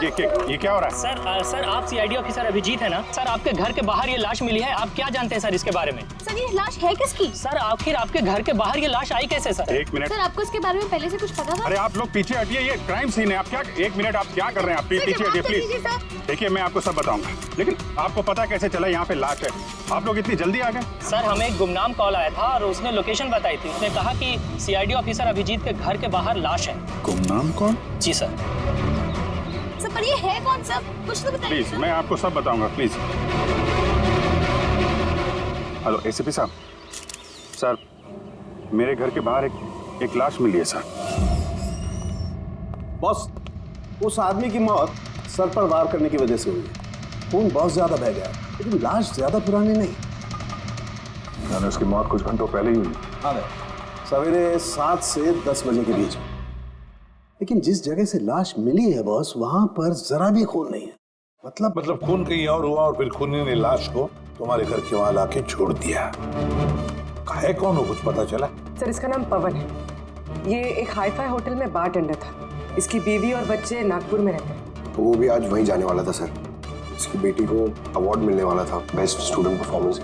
ये क्या हो रहा है? सर आप सीआईडी ऑफिसर अभिजीत है ना? सर आपके घर के बाहर ये लाश मिली है, आप क्या जानते हैं सर इसके बारे में? सर ये लाश है किसकी? सर आखिर आपके घर के बाहर ये लाश आई कैसे सर? एक मिनट सर आपको इसके बारे में पहले से कुछ पता था? अरे आप लोग पीछे हटिए, ये क्राइम सीन है। आप क्या, एक मिनट, आप क्या कर रहे हैं? आप पीछे हटिए प्लीज। देखिए मैं आपको सब बताऊंगा, लेकिन आपको पता कैसे चला यहाँ पे लाश है? आप लोग इतनी जल्दी आ गए? सर हमें एक गुमनाम कॉल आया था और उसने लोकेशन बताई थी। उसने कहा कि सीआईडी ऑफिसर अभिजीत के घर के बाहर लाश है। गुमनाम कौन? जी सर। सर पर ये है कौन सा? कुछ तो बताइए। प्लीज मैं आपको सब बताऊंगा, प्लीज। हेलो एसीपी साहब। सर मेरे घर के बाहर एक लाश मिली है सर। बॉस, उस आदमी की मौत सर पर वार करने की वजह से हुई है। खून बहुत ज्यादा बह गया, लेकिन लाश ज्यादा पुरानी नहीं। मैंने उसकी मौत कुछ घंटों पहले ही हुई। हाँ, सवेरे 7 से 10 बजे के बीच में। लेकिन जिस जगह से लाश मिली है बॉस, वहां पर जरा भी खून नहीं है। मतलब खून कहीं और हुआ और फिर खूनी ने लाश को तुम्हारे घर के वहां लाके छोड़ दिया। है कौन हो, कुछ पता चला? सर इसका नाम पवन है। ये एक हाईफाई होटल में बारटेंडर था। इसकी बीवी और बच्चे नागपुर में रहते हैं। वो भी आज वहीं जाने वाला था सर। इसकी बेटी को अवार्ड मिलने वाला था बेस्ट स्टूडेंट परफॉर्मेंस।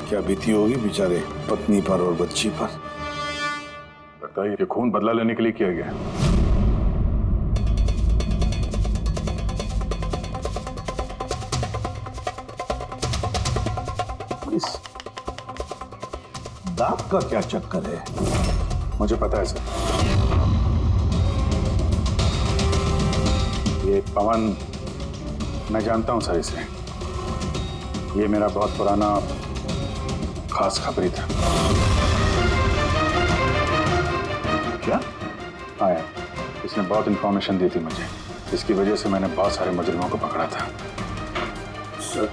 क्या बीती होगी बेचारे पत्नी पर और बच्ची पर। लगता है ये खून बदला लेने के लिए किया गया। इस दांत का क्या चक्कर है? मुझे पता है सर। ये पवन, मैं जानता हूं सर इसे। ये मेरा बहुत पुराना खास खबरी था। क्या? हाँ यार, इसने बहुत इंफॉर्मेशन दी थी मुझे। इसकी वजह से मैंने बहुत सारे मुजरिमों को पकड़ा था सर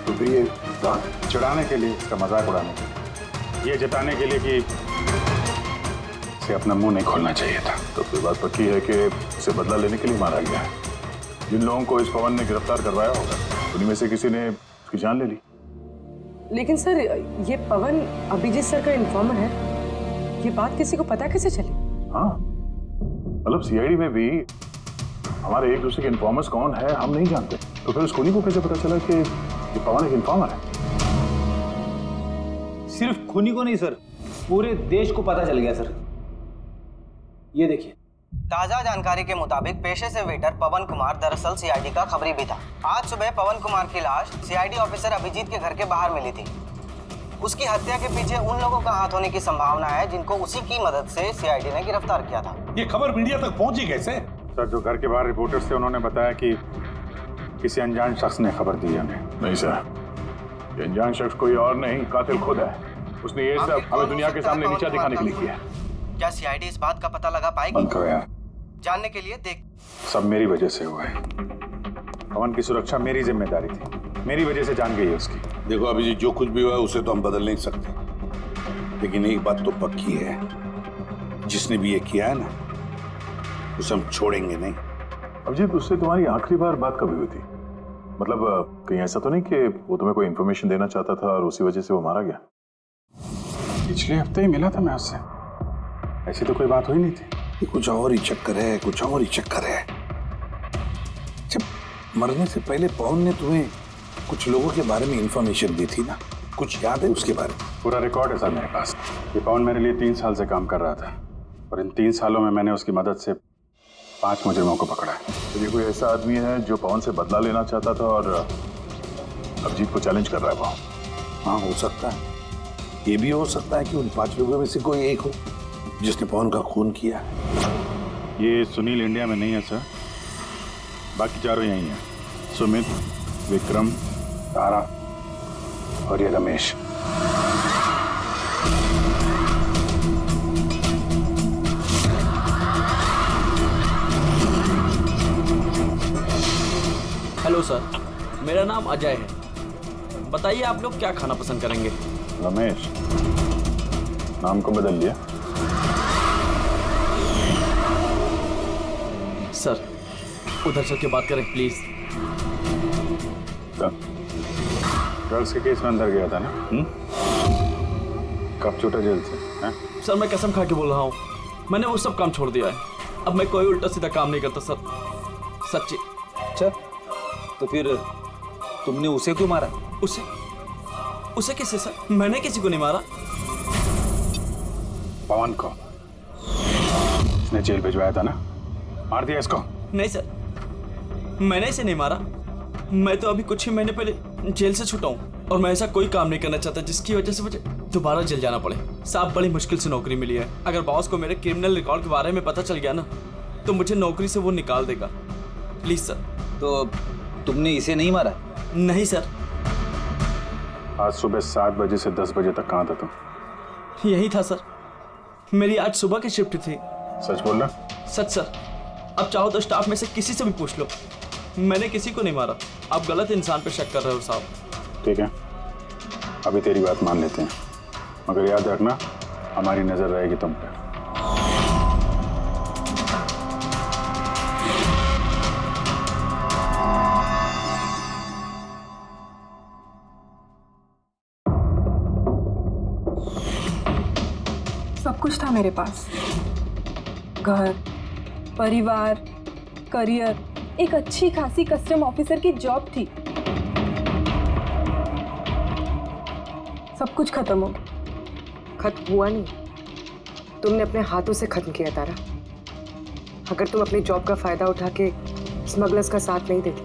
तो फिर ये दांत चिढ़ाने के लिए, इसका मजाक उड़ाने के लिए, ये जताने के लिए कि इसे अपना मुंह नहीं खोलना चाहिए था। तो फिर बात पक्की है कि इसे बदला लेने के लिए मारा गया है। जिन लोगों को इस पवन ने गिरफ्तार करवाया होगा उन्हीं में से किसी ने उसकी जान ले ली। लेकिन सर ये पवन अभिजीत सर का इन्फॉर्मर है। ये बात किसी को पता कैसे चली? हाँ, मतलब सीआईडी में भी हमारे एक दूसरे के इन्फॉर्मर्स कौन है हम नहीं जानते। तो फिर उस खूनी को कैसे पता चला कि ये पवन एक इन्फॉर्मर है? सिर्फ खूनी को नहीं सर, पूरे देश को पता चल गया सर। ये देखिए, ताजा जानकारी के मुताबिक पेशे से वेटर पवन कुमार दरअसल सीआईडी का खबरी भी था। आज सुबह पवन कुमार की लाश सीआईडी ऑफिसर अभिजीत के घर के बाहर मिली थी। उसकी हत्या के पीछे उन लोगों का हाथ होने की संभावना है जिनको उसी की मदद से सीआईडी ने गिरफ्तार किया था। ये खबर मीडिया तक पहुंची कैसे? सर जो घर के बाहर रिपोर्टर्स थे उन्होंने बताया कि किसी अनजान शख्स ने खबर दी हमें। नहीं सर, ये अनजान शख्स कोई और नहीं, कातिल खुद है। उसने ये सब हमें दुनिया के सामने नीचा दिखाने के लिए किया। क्या सीआईडी इस बात का पता लगा पाएगी? बंद करो यार। जानने के लिए देख। सब मेरी वजह से हुआ है। पवन की सुरक्षा मेरी जिम्मेदारी थी, मेरी वजह से जान गई है उसकी। देखो अभी जो कुछ भी हुआ है उसे तो हम बदल नहीं सकते, लेकिन एक बात तो पक्की है, जिसने भी ये किया है ना उसे हम छोड़ेंगे नहीं। अभिजीत, उससे तुम्हारी आखिरी बार बात कभी हुई थी? मतलब कहीं ऐसा तो नहीं कि वो तुम्हें कोई इन्फॉर्मेशन देना चाहता था और उसी वजह से वो मारा गया? पिछले हफ्ते ही मिला था मैं उससे, ऐसी तो कोई बात हुई नहीं थी। ये कुछ और ही चक्कर है, कुछ और ही चक्कर है। जब मरने से पहले पवन ने तुम्हें कुछ लोगों के बारे में इंफॉर्मेशन दी थी ना, कुछ याद है उसके बारे में? पूरा रिकॉर्ड है सर मेरे पास। ये पवन मेरे लिए 3 साल से काम कर रहा था और इन 3 सालों में मैंने उसकी मदद से 5 मुजरिमों को पकड़ा है। तो ये कोई ऐसा आदमी है जो पवन से बदला लेना चाहता था और अभिजीत को चैलेंज कर रहा है पवन? हाँ, हो सकता है। ये भी हो सकता है कि उन 5 लोगों में से कोई एक हो जिसने पवन का खून किया। ये सुनील इंडिया में नहीं है सर, बाकी चारों यही हैं। सुमित, विक्रम, तारा और ये रमेश। हेलो सर, मेरा नाम अजय है। बताइए आप लोग क्या खाना पसंद करेंगे? रमेश, नाम को बदल लिया? सर उधर चल के बात करें प्लीज। ड्रग्स के केस में अंदर गया था ना? कब छूटा जेल से? सर मैं कसम खा के बोल रहा हूँ, मैंने वो सब काम छोड़ दिया है। अब मैं कोई उल्टा सीधा काम नहीं करता सर। सच्ची। अच्छा, तो फिर तुमने उसे क्यों मारा? उसे किसे सर? मैंने किसी को नहीं मारा। पवन को इसने जेल भिजवाया था ना, मार दिया इसको? नहीं सर, मैंने इसे नहीं मारा। मैं तो अभी कुछ ही महीने पहले जेल से छूटा हूँ और मैं ऐसा कोई काम नहीं करना चाहता जिसकी वजह से मुझे दोबारा जेल जाना पड़े। साहब, बड़ी मुश्किल से नौकरी मिली है। अगर बॉस को मेरे क्रिमिनल रिकॉर्ड के बारे में पता चल गया ना तो मुझे नौकरी से वो निकाल देगा। Please sir. तो तुमने इसे नहीं मारा? नहीं सर। आज सुबह 7 बजे से 10 बजे तक कहाँ था तुम? यही था सर, मेरी आज सुबह की शिफ्ट थी। सच बोल रहा? सच सर। अब चाहो तो स्टाफ में से किसी से भी पूछ लो, मैंने किसी को नहीं मारा। आप गलत इंसान पे शक कर रहे हो साहब। ठीक है, अभी तेरी बात मान लेते हैं, मगर याद रखना हमारी नजर रहेगी तुम पे। सब कुछ था मेरे पास, घर, परिवार, करियर, एक अच्छी खासी कस्टम ऑफिसर की जॉब थी। सब कुछ खत्म हो गया। खत्म हुआ नहीं, तुमने अपने हाथों से खत्म किया तारा। अगर तुम अपनी जॉब का फायदा उठा के स्मगलर्स का साथ नहीं देती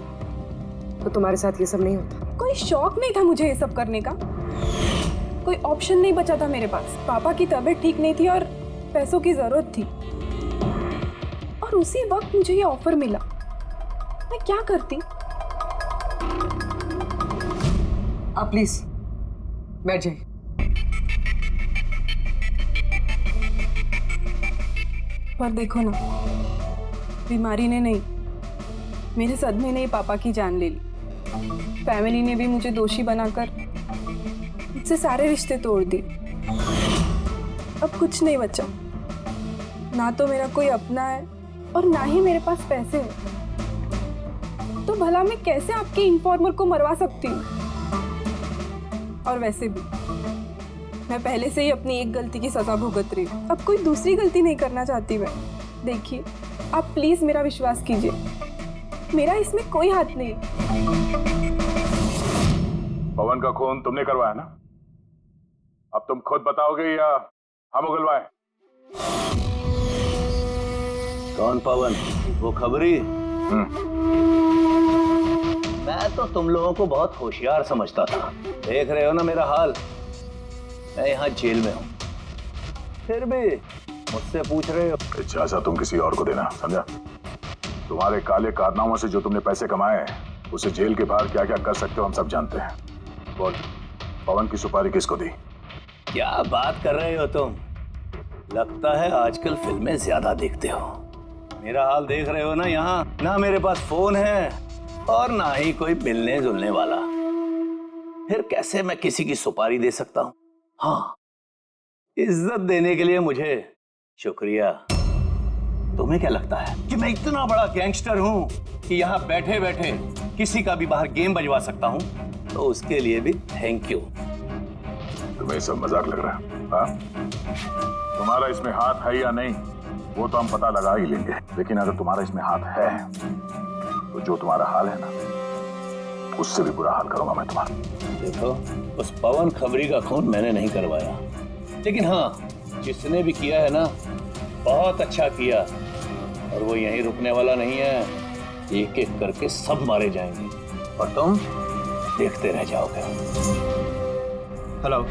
तो तुम्हारे साथ ये सब नहीं होता। कोई शौक नहीं था मुझे ये सब करने का, कोई ऑप्शन नहीं बचा था मेरे पास। पापा की तबीयत ठीक नहीं थी और पैसों की जरूरत थी, और उसी वक्त मुझे ये ऑफर मिला। मैं क्या करती? आप प्लीज बैठ जाइए। पर देखो ना, बीमारी ने नहीं, मेरे सदमे ने ही पापा की जान ले ली। फैमिली ने भी मुझे दोषी बनाकर मुझसे सारे रिश्ते तोड़ दिए। अब कुछ नहीं बचा, ना तो मेरा कोई अपना है और ना ही मेरे पास पैसे हैं। तो भला मैं कैसे आपके इन्फॉर्मर को मरवा सकती हूँ? और वैसे भी मैं पहले से ही अपनी एक गलती की सजा भुगत रही हूँ, अब कोई दूसरी गलती नहीं करना चाहती मैं। देखिए, आप प्लीज मेरा विश्वास कीजिए, मेरा इसमें कोई हाथ नहीं। पवन का खून तुमने करवाया ना? अब तुम खुद बताओगे या हम उगलवाएं? कौन पवन? वो खबरी? मैं तो तुम लोगों को बहुत होशियार समझता था। देख रहे हो ना मेरा हाल, मैं यहाँ जेल में हूँ, फिर भी मुझसे पूछ रहे हो। इजाजत तुम किसी और को देना, समझा? तुम्हारे काले कारनामों से जो तुमने पैसे कमाए हैं, उसे जेल के बाहर क्या क्या कर सकते हो हम सब जानते हैं। बोल, पवन की सुपारी किसको दी? क्या बात कर रहे हो तुम? लगता है आजकल फिल्में ज्यादा देखते हो। मेरा हाल देख रहे हो ना, यहाँ ना मेरे पास फोन है और ना ही कोई मिलने जुलने वाला। फिर कैसे मैं किसी की सुपारी दे सकता हूँ? हाँ, इज्जत देने के लिए मुझे शुक्रिया। तुम्हें क्या लगता है कि मैं इतना बड़ा गैंगस्टर हूँ कि यहाँ बैठे बैठे किसी का भी बाहर गेम बजवा सकता हूँ? तो उसके लिए भी थैंक यू। तुम्हें सब मजाक लग रहा है? हाँ? तुम्हारा इसमें हाथ है या नहीं वो तो हम पता लगा ही लेंगे, लेकिन अगर तुम्हारा इसमें हाथ है तो जो तुम्हारा हाल है ना, उससे भी बुरा हाल करूंगा मैं तुम्हारा। देखो, उस पवन खबरी का खून मैंने नहीं करवाया, लेकिन हाँ, जिसने भी किया है ना, बहुत अच्छा किया। और वो यहीं रुकने वाला नहीं है, एक एक करके सब मारे जाएंगे और तुम देखते रह जाओगे। हेलो।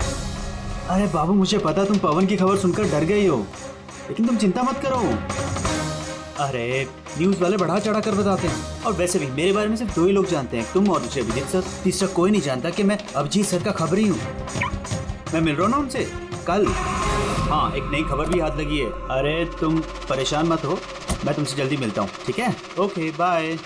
अरे बाबू, मुझे पता तुम पवन की खबर सुनकर डर गई हो, लेकिन तुम चिंता मत करो। अरे न्यूज़ वाले बढ़ा चढ़ा कर बताते हैं, और वैसे भी मेरे बारे में सिर्फ 2 ही लोग जानते हैं, तुम और दूसरे अभिजीत सर। तीसरा कोई नहीं जानता कि मैं अभिजीत सर का खबरी हूँ। मैं मिल रहा हूँ ना उनसे कल। हाँ, एक नई खबर भी हाथ लगी है। अरे तुम परेशान मत हो, मैं तुमसे जल्दी मिलता हूँ, ठीक है? Okay, bye.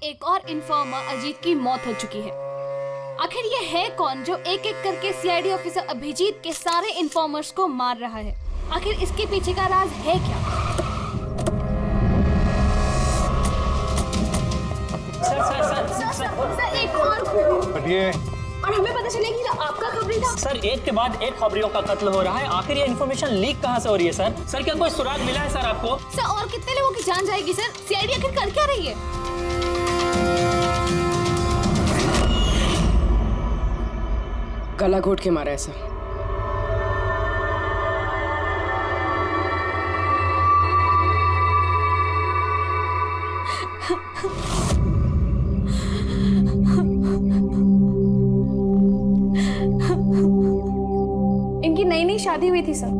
एक और इन्फॉर्मर अजीत की मौत हो चुकी है। आखिर ये है कौन जो एक एक करके सीआईडी ऑफिसर अभिजीत के सारे इन्फॉर्मर्स को मार रहा है? आखिर इसके पीछे का राज है क्या? सर एक और हटिए। और हमें पता चले कि आपका खबरी था। सर, एक के बाद एक खबरियों का कत्ल हो रहा है। आखिर ये इन्फॉर्मेशन लीक कहाँ से हो रही है सर? सर, क्या कोई सुराग मिला है सर आपको? सर, और कितने लोगों की जान जाएगी सर? सीआईडी आखिर कर क्या रही है? गला घोट के मारा है सर। इनकी नई नई शादी हुई थी सर।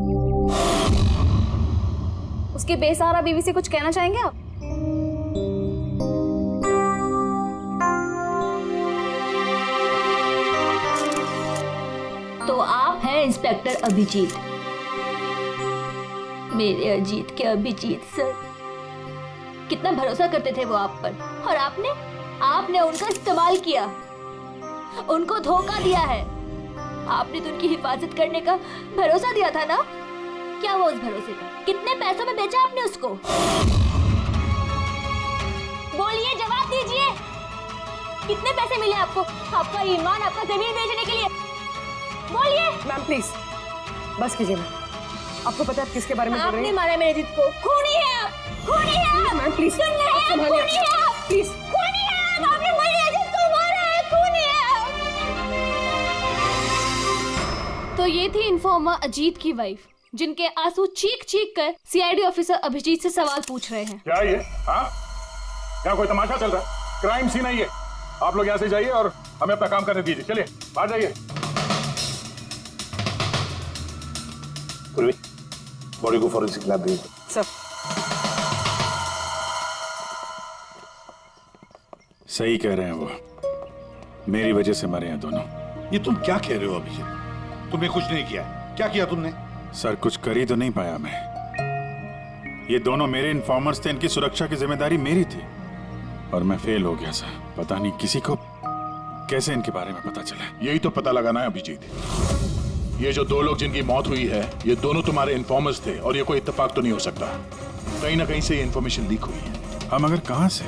उसके बेसहारा बीवी से कुछ कहना चाहेंगे आप? तो आप हैं इंस्पेक्टर अभिजीत, मेरे अजीत के अभिजीत सर। कितना भरोसा करते थे वो आप पर, और आपने उनका इस्तेमाल किया, उनको धोखा दिया है। आपने तो उनकी हिफाजत करने का भरोसा दिया था ना? क्या हुआ उस भरोसे का? कितने पैसों में बेचा आपने उसको? बोलिए, जवाब दीजिए। कितने पैसे मिले आपको? आपका ईमान, आपका जमीन बेचने के लिए? बोलिए। मैम प्लीज बस कीजिए मैम। आपको पता है आप किसके बारे में बोल रही हैं? आपने मारा मेरे अजीत को। खूनी है आप, खूनी है आप। मैम प्लीज सुन रहे हैं? खूनी है आप, प्लीज। खूनी है आप। आपने मेरे अजीत को मारा है, खूनी है आप। तो ये थी इन्फॉर्मर अजीत की वाइफ, जिनके आंसू चीख चीख कर सीआईडी ऑफिसर अभिजीत से सवाल पूछ रहे हैं। क्या ये? हाँ, यहाँ कोई तमाशा चल रहा है? क्राइम सीन है ये। आप लोग यहाँ से जाइए और हमें अपना काम करने दीजिए। चलिए बाहर जाइए। बॉडी को फॉरेंसिक लैब भेज दो। सर सही कह रहे हैं वो, मेरी वजह से मरे हैं दोनों। ये तुम क्या कह रहे हो अभिजीत? तुमने कुछ नहीं किया। क्या किया तुमने? सर, कुछ कर ही तो नहीं पाया मैं। ये दोनों मेरे इन्फॉर्मर्स थे, इनकी सुरक्षा की जिम्मेदारी मेरी थी और मैं फेल हो गया सर। पता नहीं किसी को कैसे इनके बारे में पता चला। यही तो पता लगाना है अभिजीत। ये जो दो लोग जिनकी मौत हुई है, ये दोनों तुम्हारे इन्फॉर्मर्स थे और ये कोई इत्तेफाक तो नहीं हो सकता। कहीं ना कहीं से ये इन्फॉर्मेशन लीक हुई है। हम अगर कहां से?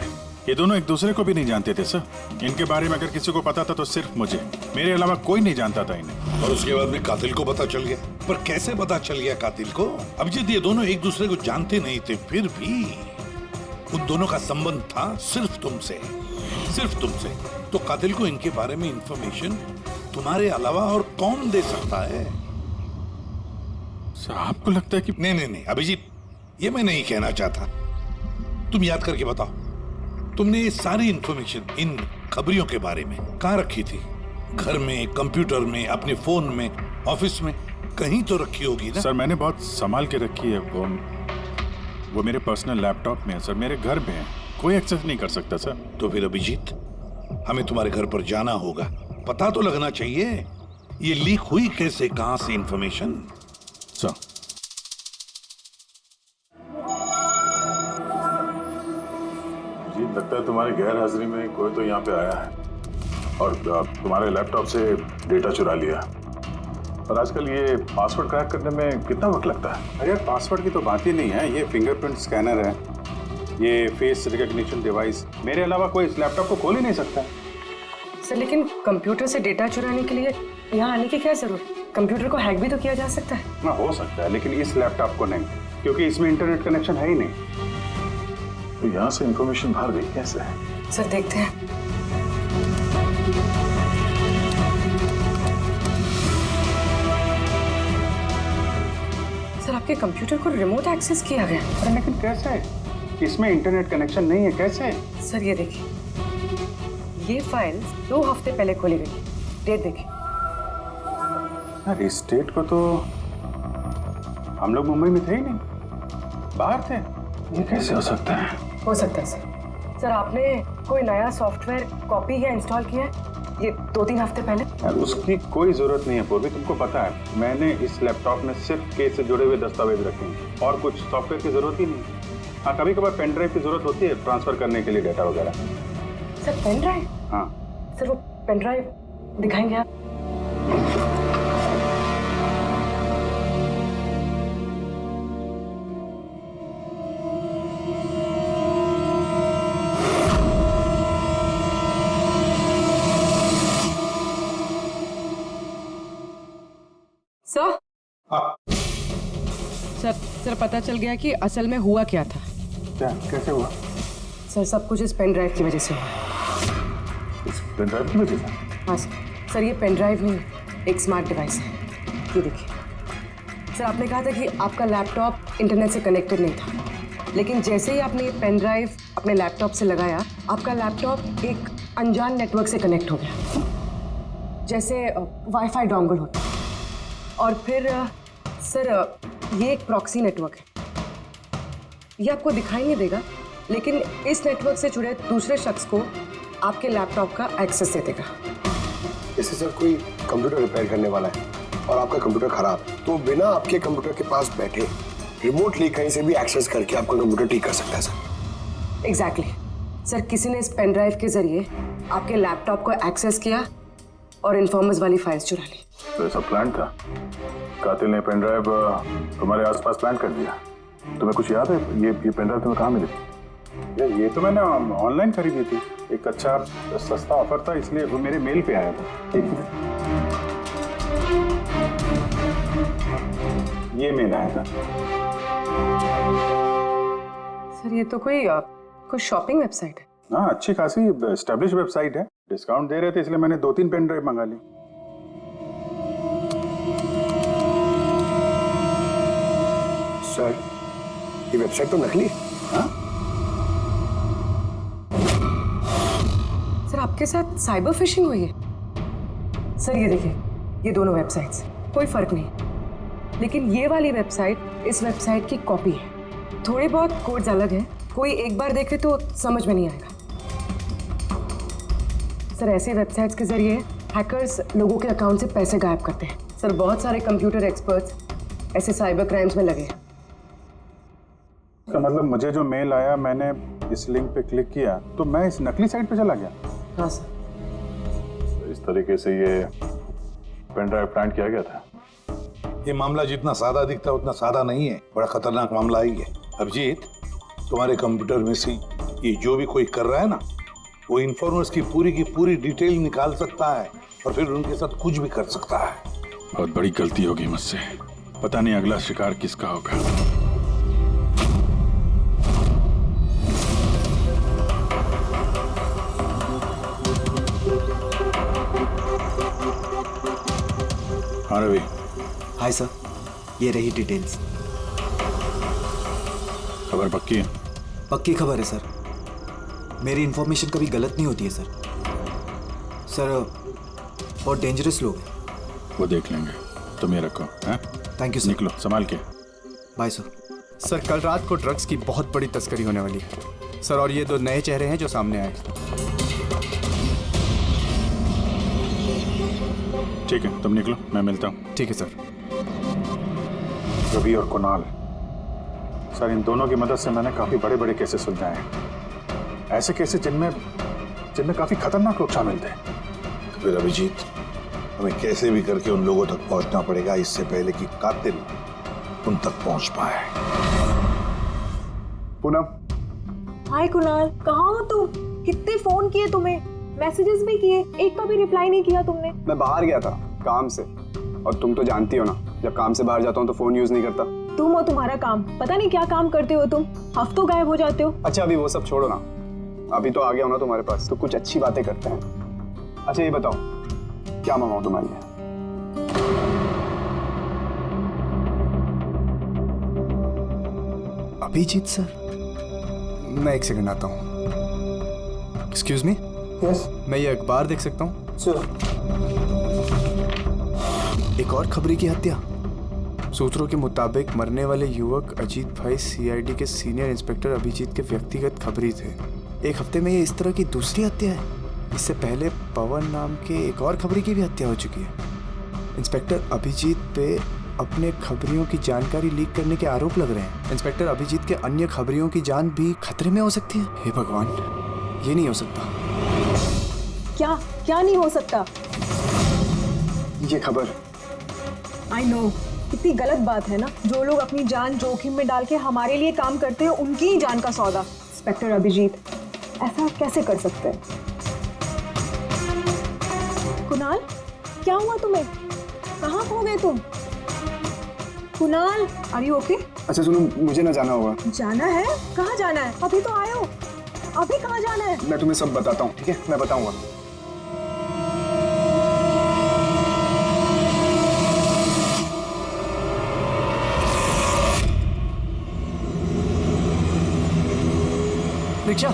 ये दोनों एक दूसरे को भी नहीं जानते थे सर। इनके बारे में अगर किसी को पता था तो सिर्फ मुझे, मेरे अलावा कोई नहीं जानता था इन्हें। और उसके बाद में कातिल को पता चल गया। पर कैसे पता चल गया कातिल को? अभिजीत, ये दोनों एक दूसरे को जानते नहीं थे, फिर भी उन दोनों का संबंध था सिर्फ तुमसे, सिर्फ तुमसे। तो कातिल को इनके बारे में इंफॉर्मेशन तुम्हारे अलावा और कौन दे सकता है? सर, आपको लगता है कि... नहीं अभिजीत, ये मैं नहीं कहना चाहता। तुम याद करके बताओ, तुमने ये सारी इंफॉर्मेशन इन खबरियों के बारे में कहाँ रखी थी? घर में, कंप्यूटर में, अपने फोन में, ऑफिस में, कहीं तो रखी होगी ना? सर, मैंने बहुत संभाल के रखी है। वो मेरे पर्सनल लैपटॉप में है सर, मेरे घर में है। कोई एक्सेस नहीं कर सकता सर। तो फिर अभिजीत, हमें तुम्हारे घर पर जाना होगा, पता तो लगना चाहिए ये लीक हुई कैसे, कहां से इंफॉर्मेशन। सर, जी लगता है तुम्हारी गैर हाजिरी में कोई तो यहाँ पे आया है और तुम्हारे लैपटॉप से डेटा चुरा लिया। और आजकल ये पासवर्ड क्रैक करने में कितना वक्त लगता है? अरे यार, पासवर्ड की तो बात ही नहीं है। ये फिंगरप्रिंट स्कैनर है, ये फेस रिकॉग्निशन डिवाइस, मेरे अलावा कोई इस लैपटॉप को खोल ही नहीं सकता। सर, लेकिन कंप्यूटर से डेटा चुराने के लिए यहाँ आने की क्या जरूरत? कंप्यूटर को हैक भी तो किया जा सकता है। हाँ, हो सकता है, लेकिन इस लैपटॉप को नहीं, क्योंकि इसमें इंटरनेट कनेक्शन है ही नहीं। तो यहाँ से इंफॉर्मेशन बाहर गई कैसे है? सर देखते हैं। सर, आपके कंप्यूटर को रिमोट एक्सेस किया गया। अरे लेकिन कैसे? इसमें इंटरनेट कनेक्शन नहीं है, कैसे? सर ये देखिए, ये फाइल 2 हफ्ते पहले खोली गई। डेट देखिए। यार, इस डेट को तो हम लोग मुंबई में थे ही नहीं, बाहर थे। ये कैसे हो सकता है? हो सकता है सर। सर, आपने कोई नया सॉफ्टवेयर कॉपी या इंस्टॉल किया है ये 2-3 हफ्ते पहले? यार, उसकी कोई जरूरत नहीं है पूर्वी, तुमको पता है मैंने इस लैपटॉप में सिर्फ केस से जुड़े हुए दस्तावेज रखे हैं और कुछ सॉफ्टवेयर की जरूरत ही नहीं। हाँ, कभी कभार पेन ड्राइव की जरूरत होती है ट्रांसफर करने के लिए डेटा वगैरह। Sir pen drive? हाँ सर वो पेन ड्राइव दिखाएंगे आप? सर सर पता चल गया कि असल में हुआ क्या था। क्या, कैसे हुआ? सर सब कुछ इस पेन ड्राइव की वजह से हुआ। इस पेन ड्राइव की वजह से? हाँ सर ये पेन ड्राइव नहीं, एक स्मार्ट डिवाइस है। ये देखिए सर, आपने कहा था कि आपका लैपटॉप इंटरनेट से कनेक्टेड नहीं था, लेकिन जैसे ही आपने ये पेन ड्राइव अपने लैपटॉप से लगाया, आपका लैपटॉप एक अनजान नेटवर्क से कनेक्ट हो गया, जैसे वाईफाई डोंगल होता है। और फिर सर ये एक प्रॉक्सी नेटवर्क है। ये आपको दिखाई नहीं देगा, लेकिन इस नेटवर्क से जुड़े दूसरे शख्स को आपके लैपटॉप का एक्सेस दे देगा। जैसे सर कोई कंप्यूटर रिपेयर करने वाला है और आपका कंप्यूटर खराब है, तो बिना आपके कंप्यूटर के पास बैठे रिमोटली कहीं से भी एक्सेस करके आपका कंप्यूटर ठीक कर सकता है सर। एग्जैक्टली सर, किसी ने इस पेन ड्राइव के जरिए आपके लैपटॉप को एक्सेस किया और इन्फॉर्मर्स वाली फाइल्स चुरा ली। तो ऐसा प्लान था? कातिल ने पेन ड्राइव तुम्हारे आसपास प्लान कर दिया। तुम्हें कुछ याद है ये पेन ड्राइव तुम्हें कहाँ मिली थी? ये तो मैंने ऑनलाइन खरीदी थी, एक अच्छा सस्ता ऑफर था, इसलिए वो मेरे मेल पे आया था। एक मिनट, ये मेल आया था। सर ये तो कोई शॉपिंग वेबसाइट है। हाँ, अच्छी खासी एस्टेब्लिश वेबसाइट है, डिस्काउंट दे रहे थे, इसलिए मैंने 2-3 पेन ड्राइव मंगा ली। सर ये वेबसाइट तो नकली है। हाँ? सर आपके साथ साइबर फिशिंग हुई है? सर ये देखिए, ये दोनों वेबसाइट्स, कोई फर्क नहीं, लेकिन ये वाली वेबसाइट इस वेबसाइट की कॉपी है। थोड़े बहुत कोड्स अलग हैं, कोई एक बार देखे तो समझ में नहीं आएगा। सर ऐसे वेबसाइट्स के जरिए हैकर्स लोगों के अकाउंट से पैसे गायब करते हैं। सर बहुत सारे कंप्यूटर एक्सपर्ट्स ऐसे साइबर क्राइम्स में लगे हैं। इसका मतलब मुझे जो मेल आया, मैंने इस लिंक पे क्लिक किया तो मैं इस नकली साइट पे चला गया। हाँ सर। इस तरीके से ये पेन ड्राइव प्लान किया गया था। ये मामला जितना सादा दिखता है उतना सादा नहीं है, बड़ा खतरनाक मामला ही है। अभिजीत, तुम्हारे कंप्यूटर में से ये जो भी कोई कर रहा है ना, वो इन्फॉर्मर्स की पूरी डिटेल निकाल सकता है और फिर उनके साथ कुछ भी कर सकता है। बहुत बड़ी गलती होगी मुझसे, पता नहीं अगला शिकार किसका होगा। हाँ रवि। हाय सर, ये रही डिटेल्स। खबर पक्की है? पक्की खबर है सर, मेरी इन्फॉर्मेशन कभी गलत नहीं होती है सर। सर बहुत डेंजरस लोग हैं। वो देख लेंगे, तुम ये रखो। हैं? Thank you sir. निकलो, संभाल के। Bye sir. सर कल रात को ड्रग्स की बहुत बड़ी तस्करी होने वाली है सर, और ये 2 नए चेहरे हैं जो सामने आए। ठीक है, तुम निकलो, मैं मिलता हूँ। ठीक है सर। रवि और कुणाल, सर इन दोनों की मदद से मैंने काफी बड़े केसेस सुलझाए हैं, ऐसे केसेस जिनमें काफी खतरनाक लोग शामिल थे। तो फिर अभिजीत, हमें कैसे भी करके उन लोगों तक पहुंचना पड़ेगा, इससे पहले कि कातिल उन तक पहुंच पाए। पूनम। हाय कुणाल, कहाँ हो तुम? कितने फोन किए तुम्हें, मैसेजेस भी किए, एक का भी रिप्लाई नहीं किया तुमने। मैं बाहर गया था काम से, और तुम तो जानती हो ना, जब काम से बाहर जाता हूँ तो फोन यूज नहीं करता। तुम और तुम्हारा काम, पता नहीं क्या काम करते हो तुम, हफ्तों गायब हो जाते हो। अच्छा अभी वो सब छोड़ो ना, अभी तो आ गया हो ना तुम्हारे पास, तो कुछ अच्छी बातें करते हैं। अच्छा ये बताओ, क्या मंगाऊं तुम्हारे लिए? अभिजीत सर, मैं 1 सेकंड आता हूँ। एक्सक्यूज मी, मैं ये अखबार देख सकता हूँ? एक और खबरी की हत्या। सूत्रों के मुताबिक मरने वाले युवक अजीत भाई सीआईडी के सीनियर इंस्पेक्टर अभिजीत के व्यक्तिगत खबरी थे। एक हफ्ते में ये इस तरह की दूसरी हत्या है। इससे पहले पवन नाम के एक और खबरी की भी हत्या हो चुकी है। इंस्पेक्टर अभिजीत पे अपने खबरियों की जानकारी लीक करने के आरोप लग रहे हैं। इंस्पेक्टर अभिजीत के अन्य खबरियों की जान भी खतरे में हो सकती है। हे भगवान, ये नहीं हो सकता। क्या क्या नहीं हो सकता? ये खबर आई नो, कितनी गलत बात है ना। जो लोग अपनी जान जोखिम में डाल के हमारे लिए काम करते हैं, उनकी ही जान का सौदा। इंस्पेक्टर अभिजीत ऐसा कैसे कर सकते हैं? कुणाल, क्या हुआ तुम्हें? कहाँ खो गए तुम? Kunal, are you okay? अच्छा सुनो, मुझे ना जाना होगा। जाना है? कहाँ जाना है? अभी तो आए हो, अभी कहाँ जाना है? मैं तुम्हें सब बताता हूँ, ठीक है? मैं बताऊंगा। रिक्शा,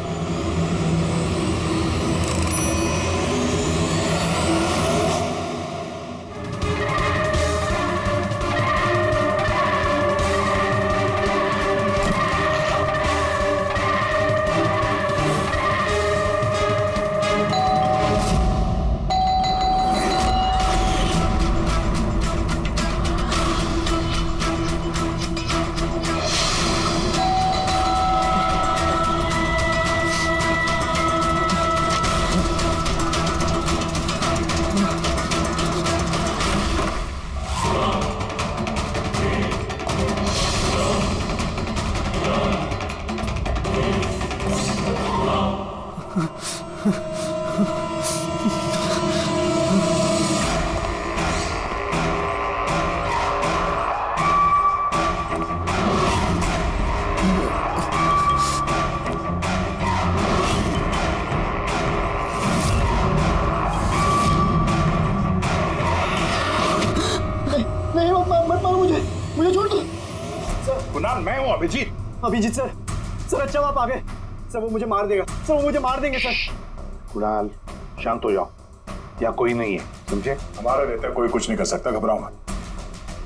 मुझे छोड़ दो सर। कुणाल, मैं हूँ अभिजीत। अभिजीत सर, सर अच्छा आप आ गए। सर वो मुझे मार देगा, सर वो मुझे मार देंगे सर। कुणाल, शांत हो जाओ, यहाँ कोई नहीं है, समझे? हमारा रहता कोई कुछ नहीं कर सकता, घबराओ मत।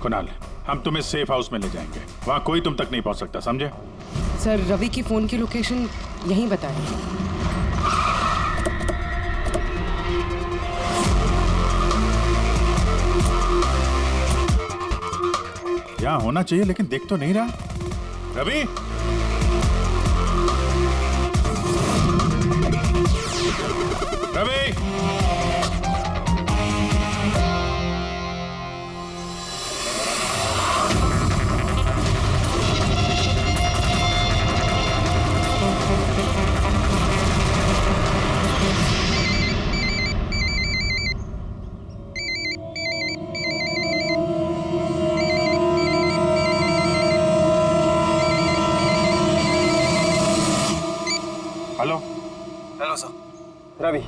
कुणाल, हम तुम्हें सेफ हाउस में ले जाएंगे, वहाँ कोई तुम तक नहीं पहुँच सकता, समझे? सर रवि की फोन की लोकेशन यहीं बताएं। यहाँ होना चाहिए लेकिन देख तो नहीं रहा। Ravi, Ravi, hello sir. रवि,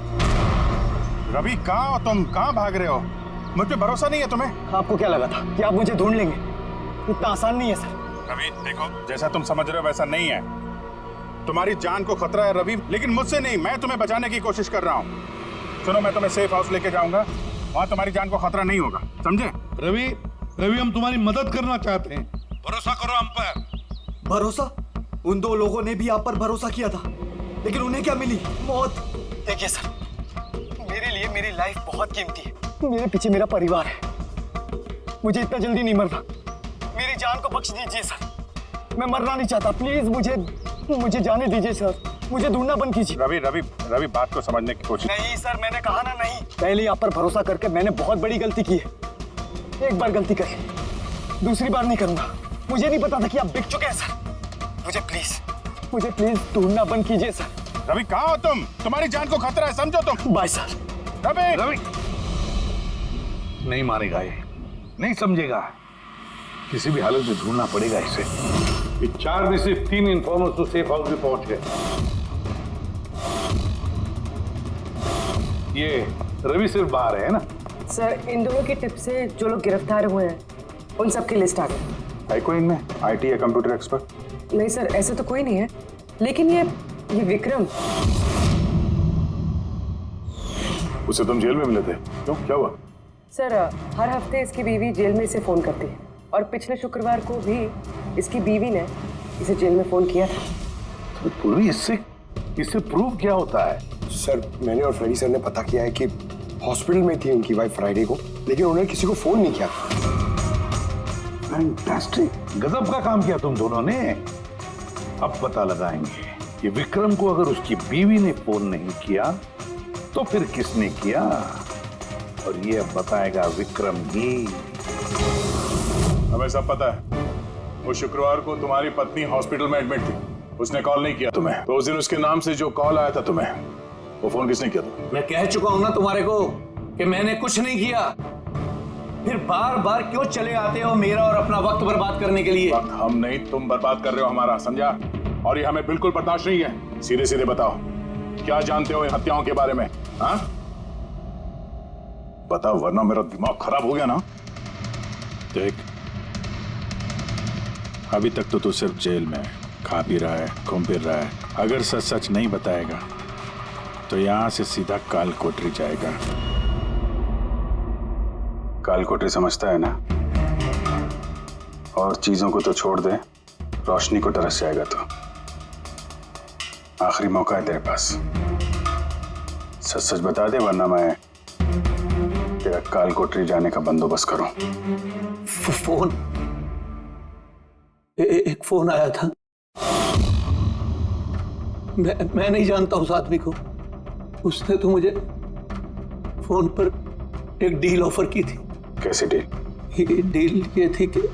रवि कहाँ हो तुम? कहाँ भाग रहे हो? मुझ पे भरोसा नहीं है तुम्हें? आपको क्या लगा था कि आप मुझे ढूंढ लेंगे? इतना आसान नहीं है सर। रवि देखो, जैसा तुम समझ रहे हो वैसा नहीं है। तुम्हारी जान को खतरा है रवि, लेकिन मुझसे नहीं, मैं तुम्हें बचाने की कोशिश कर रहा हूँ। सुनो, मैं तुम्हें सेफ हाउस लेके जाऊंगा, वहाँ तुम्हारी जान को खतरा नहीं होगा, समझे? रवि, रवि हम तुम्हारी मदद करना चाहते हैं, भरोसा करो हम पर। भरोसा? उन दो लोगों ने भी आप पर भरोसा किया था, लेकिन उन्हें क्या मिली? मौत। देखिए सर, मेरे लिए मेरी लाइफ बहुत कीमती है। मेरे पीछे मेरा परिवार है, मुझे इतना जल्दी नहीं मरना। मेरी जान को बख्श दीजिए सर, मैं मरना नहीं चाहता। प्लीज मुझे जाने दीजिए सर, मुझे ढूंढना बंद कीजिए। रवि रवि रवि, बात को समझने की कोशिश। नहीं सर, मैंने कहा ना नहीं। पहले आप पर भरोसा करके मैंने बहुत बड़ी गलती की है। एक बार गलती करी, दूसरी बार नहीं करूंगा। मुझे नहीं पता था कि आप बिक चुके हैं सर। मुझे प्लीज ढूंढना बंद कीजिए सर। रवि कहाँ हो तुम? तुम्हारी जान को खतरा है, समझो तुम। Bye sir. रवि नहीं मानेगा ये, नहीं समझेगा, किसी भी हालत में ढूंढना पड़ेगा इसे। ये 4 में से 3 इन्फॉर्मर्स तो सेफ हाउस में पहुंच गए। ये रवि सिर्फ बाहर है ना? सर इन दोनों की टिप से जो लोग गिरफ्तार हुए हैं उन सबकी लिस्ट आ गई। है कोई इनमें आईटी या कंप्यूटर एक्सपर्ट? नहीं सर, ऐसे तो कोई नहीं है, लेकिन ये विक्रम, उसे तुम जेल में मिले थे, क्यों, क्या हुआ? सर हर हफ्ते इसकी बीवी जेल में इसे फोन करती है, और पिछले शुक्रवार को भी इसकी बीवी ने इसे जेल में फोन किया था। तो पूरी इससे प्रूफ क्या होता है? सर मैंने और फ्रेडी सर ने पता किया है कि हॉस्पिटल में थी उनकी वाइफ फ्राइडे को, लेकिन उन्होंने किसी को फोन नहीं किया। फैंटास्टिक, गजब का काम किया तुम दोनों ने। अब पता लगाएंगे कि विक्रम को अगर उसकी बीवी ने फोन नहीं किया तो फिर किसने किया? और ये अब बताएगा विक्रम ही। हमें सब पता है। वो शुक्रवार को तुम्हारी पत्नी हॉस्पिटल में एडमिट थी, उसने कॉल नहीं किया तुम्हें। तो उस दिन उसके नाम से जो कॉल आया था तुम्हें, वो फोन किसने किया तुम्हें? मैं कह चुका हूं ना तुम्हारे को कि मैंने कुछ नहीं किया। फिर बार बार क्यों चले आते हो मेरा और अपना वक्त बर्बाद करने के लिए? वक्त हम नहीं, तुम बर्बाद कर रहे हो हमारा, समझा? और ये हमें बिल्कुल बर्दाश्त नहीं है। सीधे सीधे बताओ, क्या जानते हो इन हत्याओं के बारे में? हाँ बताओ, वरना मेरा दिमाग खराब हो गया ना। देख, अभी तक तो तू सिर्फ जेल में खा पी रहा है, घूम फिर रहा है। अगर सच सच नहीं बताएगा तो यहां से सीधा काल कोठरी जाएगा। काल कोठरी समझता है ना? और चीजों को तो छोड़ दे, रोशनी को तरस जाएगा। तो आखिरी मौका है तेरे पास, सच सच बता दे, वरना मैं तेरा काल कोठरी जाने का बंदोबस्त करूं। फोन, एक फोन आया था। मैं नहीं जानता उस आदमी को। उसने तो मुझे फोन पर एक डील ऑफर की थी। कैसी डील? डील ये थी कि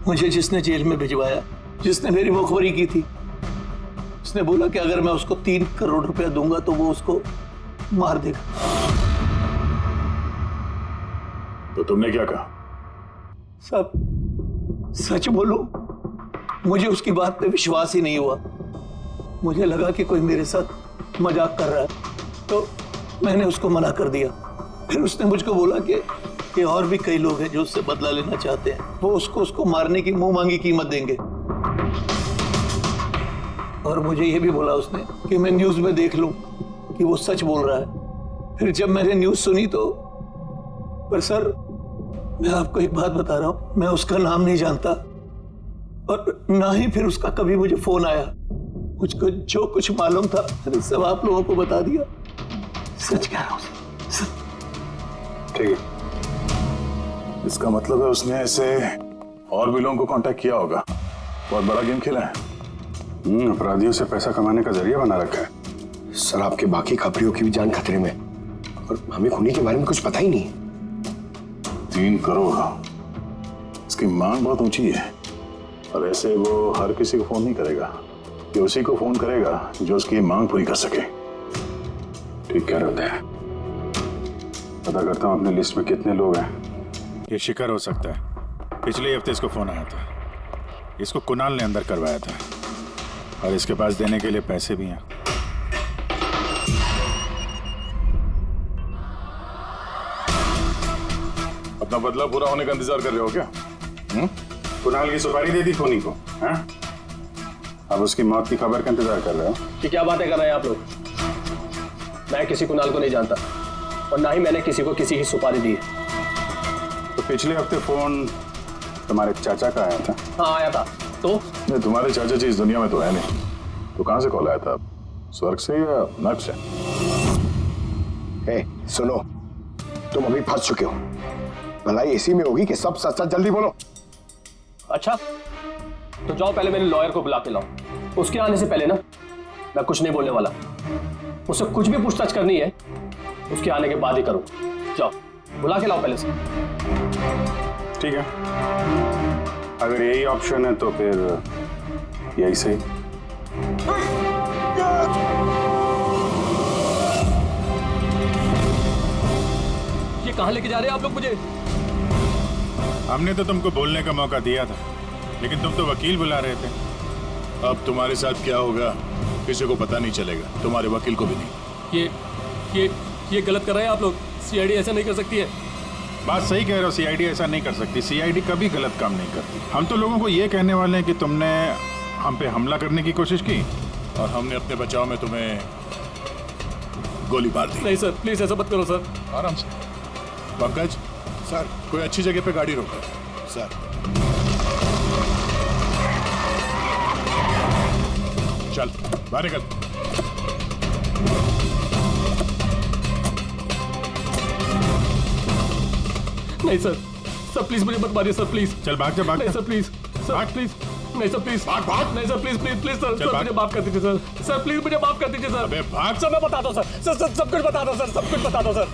मुझे जिसने जेल में भिजवाया, जिसने मेरी मुखबरी की थी, उसने बोला कि अगर मैं उसको 3 करोड़ रुपया दूंगा तो वो उसको मार देगा। तो तुमने क्या कहा? सब सच बोलो, मुझे उसकी बात पे विश्वास ही नहीं हुआ। मुझे लगा कि कोई मेरे साथ मजाक कर रहा है, तो मैंने उसको मना कर दिया। फिर उसने मुझको बोला कि और भी कई लोग हैं जो उससे बदला लेना चाहते हैं, वो उसको मारने की मुंह मांगी कीमत देंगे। और मुझे ये भी बोला उसने कि मैं न्यूज में देख लूं कि वो सच बोल रहा है। फिर जब मैंने न्यूज सुनी तो, पर सर मैं आपको एक बात बता रहा हूं, मैं उसका नाम नहीं जानता और ना ही फिर उसका कभी मुझे फोन आया। मुझको जो कुछ मालूम था मैंने सब आप लोगों को बता दिया। सच कह रहा हूं। ठीक है, इसका मतलब है उसने ऐसे और भी लोगों को कांटेक्ट किया होगा। बहुत बड़ा गेम खेला है। अपराधियों से पैसा कमाने का जरिया बना रखा है। सर आपके बाकी खबरियों की भी जान खतरे में, और हमें खूनी के बारे में कुछ पता ही नहीं। 3 करोड़, इसकी मांग बहुत ऊंची है। और ऐसे वो हर किसी को फोन नहीं करेगा, कि उसी को फोन करेगा जो उसकी मांग पूरी कर सके। ठीक कह रहे हैं। पता करता हूँ अपनी लिस्ट में कितने लोग हैं। ये शिखर हो सकता है। पिछले हफ्ते इसको फोन आया था। इसको कुणाल ने अंदर करवाया था और इसके पास देने के लिए पैसे भी हैं। अपना बदला पूरा होने का इंतजार कर रहे हो क्या? कुणाल की सुपारी दे दी खोनी को, हैं? अब उसकी मौत की खबर का इंतजार कर रहे हो? कि क्या बातें कर रहे हैं आप लोग? मैं किसी कुणाल को नहीं जानता और ना ही मैंने किसी को किसी की सुपारी दी है। तो पिछले हफ्ते फोन तुम्हारे चाचा का आया था? हाँ आया था। तो नहीं, तुम्हारे चाचा जी इस दुनिया में तो है नहीं, तो कहां से कॉल आया था? स्वर्ग से या नर्क से? सुनो, तुम अभी फंस चुके हो। भलाई इसी में होगी कि सब सच सच जल्दी बोलो। अच्छा तो जाओ, पहले मेरे लॉयर को बुला के लाओ। उसके आने से पहले ना मैं कुछ नहीं बोलने वाला। उससे कुछ भी पूछताछ करनी है उसके आने के बाद ही करो। जाओ बुला के लाओ पहले से। ठीक है, अगर यही ऑप्शन है तो फिर यही सही। ये कहां लेके जा रहे हैं आप लोग मुझे? हमने तो तुमको बोलने का मौका दिया था, लेकिन तुम तो वकील बुला रहे थे। अब तुम्हारे साथ क्या होगा किसी को पता नहीं चलेगा, तुम्हारे वकील को भी नहीं। ये गलत कर रहे हैं आप लोग। सीआईडी ऐसा नहीं कर सकती है। बात सही कह रहे हो, सीआईडी ऐसा नहीं कर सकती। सीआईडी कभी गलत काम नहीं करती। हम तो लोगों को ये कहने वाले हैं कि तुमने हम पे हमला करने की कोशिश की और हमने अपने बचाव में तुम्हें गोली मार दी। नहीं सर, प्लीज ऐसा मत करो सर। आराम से। पंकज सर, कोई अच्छी जगह पे गाड़ी रोको सर। चल बाहर निकल। नहीं सर, सर प्लीज मुझे मत मारिए सर, प्लीज। चल भाग जा, भाग नहीं जा। सर प्लीज, सर प्लीज नहीं सर प्लीज नहीं sir please please please sir sir मुझे माफ कर दीजिए सर सर प्लीज मुझे माफ कर दीजिए सर अबे भाग सर मैं बता दो सर सब कुछ बता दो सर सब कुछ बता दो सर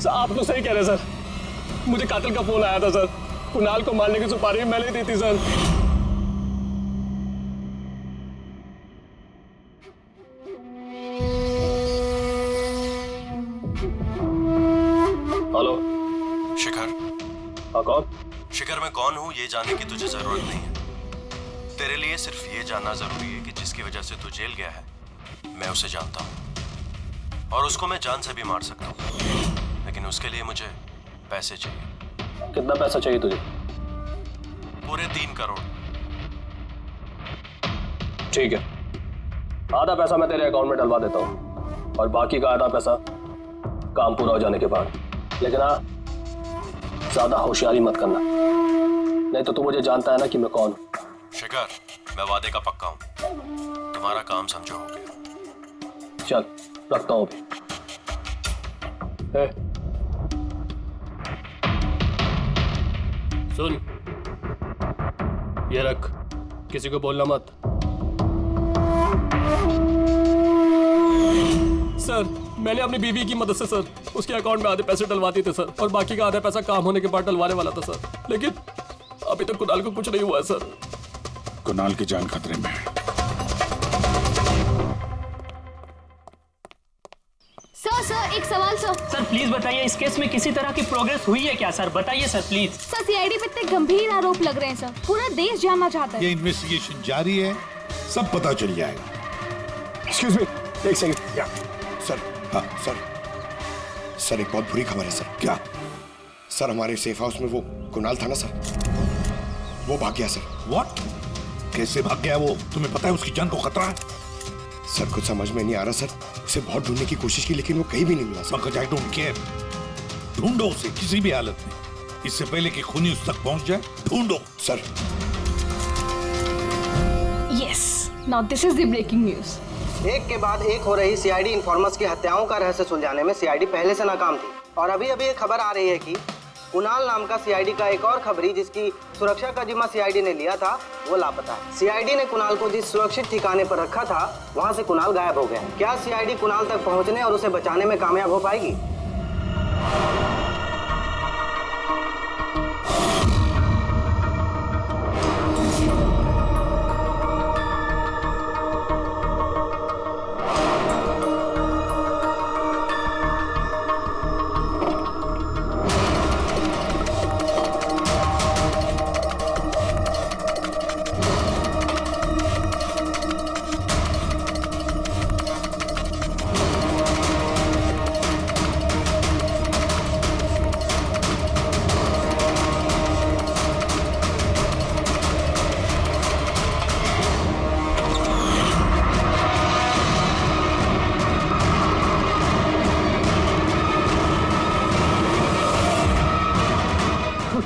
आप तो सही कह रहे हैं सर मुझे कातिल का फोन आया था सर कुणाल को मारने की सुपारी मैंने दी थी सर हेलो शिखर। हाँ कौन? शिखर मैं कौन हूँ ये जानने की तुझे जरूरत नहीं है। तेरे लिए सिर्फ ये जानना जरूरी है कि जिसकी वजह से तू जेल गया है मैं उसे जानता हूँ और उसको मैं जान से भी मार सकता हूँ, लेकिन उसके लिए मुझे पैसे चाहिए। कितना पैसा चाहिए तुझे? पूरे 3 करोड़। ठीक है, आधा पैसा मैं तेरे अकाउंट में डलवा देता हूँ और बाकी का आधा पैसा काम पूरा हो जाने के बाद। लेकिन हाँ, ज्यादा होशियारी मत करना, नहीं तो तू मुझे जानता है ना कि मैं कौन हूँ। शिखर मैं वादे का पक्का हूँ, तुम्हारा काम समझो हो गया। चल रखता हूँ अभी। सुन, ये रख, किसी को बोलना मत। सर मैंने अपनी बीवी की मदद से सर उसके अकाउंट में आधे पैसे डलवा दिए थे सर और बाकी का आधा पैसा काम होने के बाद डलवाने वाला था सर, लेकिन अभी तक कुणाल को कुछ नहीं हुआ है सर। कुणाल की जान खतरे में है। सर एक सवाल सर प्लीज बताइए, इस केस में किसी तरह की प्रोग्रेस हुई है क्या सर? बताइए सर प्लीज। सर सीआईडी पे इतने गंभीर आरोप लग रहे हैं सर, पूरा देश जानना चाहता है। ये इन्वेस्टिगेशन जारी है, सब पता चल जाएगा। एक्सक्यूज मी, एक सेकंड। सर, हाँ सर एक बहुत बुरी खबर है सर। क्या? सर हमारे सेफ हाउस में वो कुणाल था ना सर, वो भाग गया सर। व्हाट? कैसे भाग गया वो? तुम्हें पता है उसकी जान को खतरा है? सर कुछ समझ में नहीं आ रहा सर, उसे बहुत ढूंढने की कोशिश की लेकिन वो कहीं भी नहीं मिला सर। मगर आई डोंट केयर, ढूंढो उसे किसी भी हालत में, इससे पहले कि खूनी उस तक पहुंच जाए। ढूंढो sir. Yes, now this is the breaking news. एक के बाद एक हो रही सीआईडी इन्फॉर्मर्स की हत्याओं का रहस्य सुलझाने में सीआईडी पहले से नाकाम थी और अभी अभी एक खबर आ रही है कि कुणाल नाम का सीआईडी का एक और खबरी जिसकी सुरक्षा का जिम्मा सीआईडी ने लिया था वो लापता है। सीआईडी ने कुणाल को जिस सुरक्षित ठिकाने पर रखा था वहां से कुणाल गायब हो गया। क्या सीआईडी कुणाल तक पहुंचने और उसे बचाने में कामयाब हो पाएगी?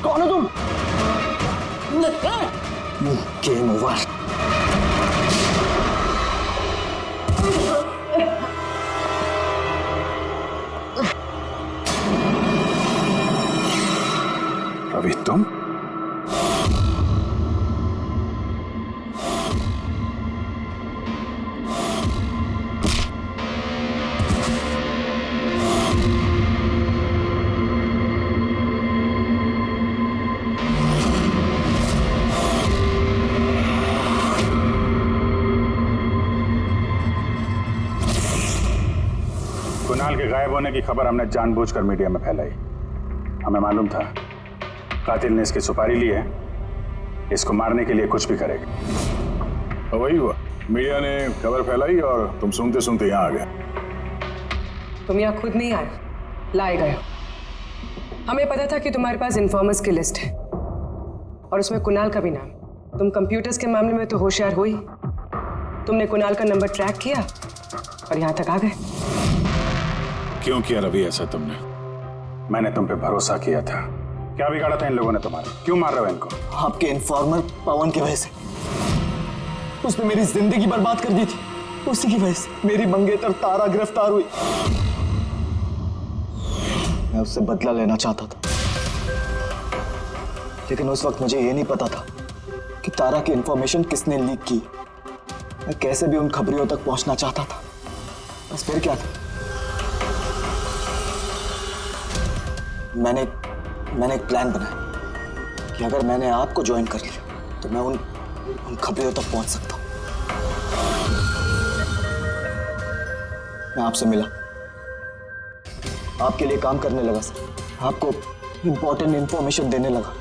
कौन हो तुम? Game over. रवि तुम? कुणाल के गायब होने की खबर हमने जानबूझकर मीडिया में फैलाई। हमें मालूम था कातिल ने इसकी सुपारी ली है, इसको मारने के लिए कुछ भी करेगा। और वही हुआ, मीडिया ने खबर फैलाई और तुम सुनते सुनते यहाँ आ गए। तुम यहाँ खुद नहीं आए, लाए गए। हमें पता था कि तुम्हारे पास इन्फॉर्मर्स की लिस्ट है और उसमें कुणाल का भी नाम। तुम कंप्यूटर्स के मामले में तो होशियार हुई, तुमने कुणाल का नंबर ट्रैक किया और यहाँ तक आ गए। क्यों किया रवि ऐसा तुमने? मैंने तुम पे भरोसा किया था। क्या बिगाड़ा था इन लोगों ने तुम्हारा? क्यों मार रहे हो इनको? आपके इन्फॉर्मर पवन की वजह से। उसने मेरी जिंदगी बर्बाद कर दी थी, उसी की वजह से मेरी मंगेतर तारा गिरफ्तार हुई। मैं उससे बदला लेना चाहता था, लेकिन उस वक्त मुझे ये नहीं पता था कि तारा की इंफॉर्मेशन किसने लीक की। मैं कैसे भी उन खबरियों तक पहुंचना चाहता था, बस फिर क्या था। मैंने एक प्लान बनाया कि अगर मैंने आपको ज्वाइन कर लिया तो मैं उन खबरियों तक पहुंच सकता हूं। मैं आपसे मिला, आपके लिए काम करने लगा सर, आपको इंपॉर्टेंट इंफॉर्मेशन देने लगा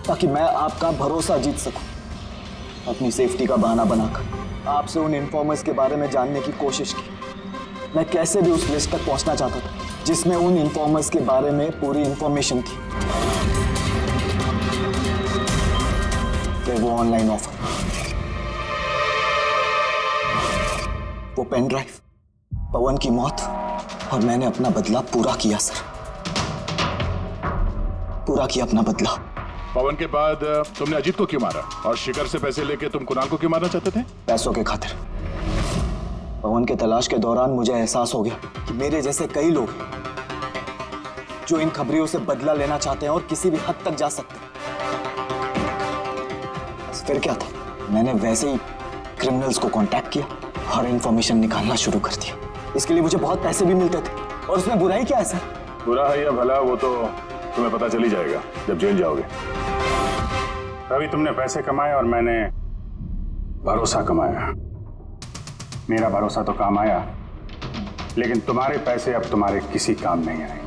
ताकि मैं आपका भरोसा जीत सकूं। अपनी सेफ्टी का बहाना बनाकर आपसे उन इन्फॉर्मर्स के बारे में जानने की कोशिश की। मैं कैसे भी उस लिस्ट तक पहुंचना चाहता था जिसमें उन इन्फॉर्मर्स के बारे में पूरी इंफॉर्मेशन थी। फिर वो ऑनलाइन ऑफर, वो पेन ड्राइव, पवन की मौत, और मैंने अपना बदला पूरा किया सर, पूरा किया अपना बदला। पवन के बाद तुमने अजीत को क्यों मारा और शिखर से पैसे लेके तुम कुणाल को क्यों मारना चाहते थे? पैसों के खातिर। पवन के तलाश के दौरान मुझे एहसास हो गया कि मेरे जैसे कई लोग हैं जो इन खबरियों से बदला लेना चाहते हैं और किसी भी हद तक जा सकते हैं। फिर क्या था, मैंने वैसे ही क्रिमिनल्स को कांटेक्ट किया और इंफॉर्मेशन निकालना शुरू कर दिया। इसके लिए मुझे बहुत पैसे भी मिलते थे, और उसमें बुराई क्या है सर? बुरा है या भला वो तो तुम्हें पता चल ही जाएगा जब जेल जाओगे। रवि, तुमने पैसे कमाए और मैंने भरोसा कमाया। मेरा भरोसा तो काम आया, लेकिन तुम्हारे पैसे अब तुम्हारे किसी काम नहीं आएंगे।